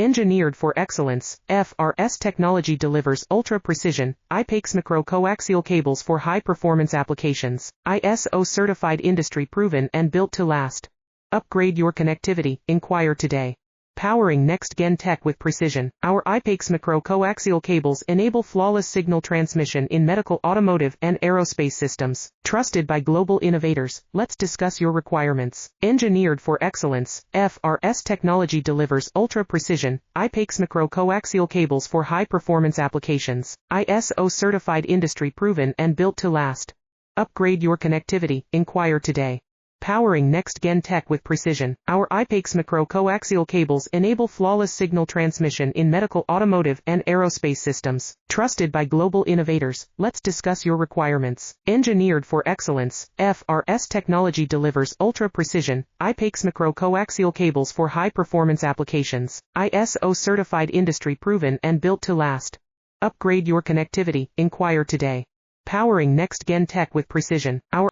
Engineered for excellence, FRS technology delivers ultra-precision, IPAX coaxial cables for high-performance applications. ISO certified, industry-proven and built to last. Upgrade your connectivity, inquire today. Powering next-gen tech with precision, our IPAX coaxial cables enable flawless signal transmission in medical, automotive, and aerospace systems. Trusted by global innovators, let's discuss your requirements. Engineered for excellence, FRS technology delivers ultra-precision, IPAX coaxial cables for high-performance applications. ISO certified, industry-proven and built to last. Upgrade your connectivity, inquire today. Powering next-gen tech with precision, our IPAX coaxial cables enable flawless signal transmission in medical, automotive, and aerospace systems. Trusted by global innovators, let's discuss your requirements. Engineered for excellence, FRS technology delivers ultra-precision, IPAX coaxial cables for high-performance applications. ISO certified, industry-proven and built to last. Upgrade your connectivity, inquire today. Powering next-gen tech with precision, our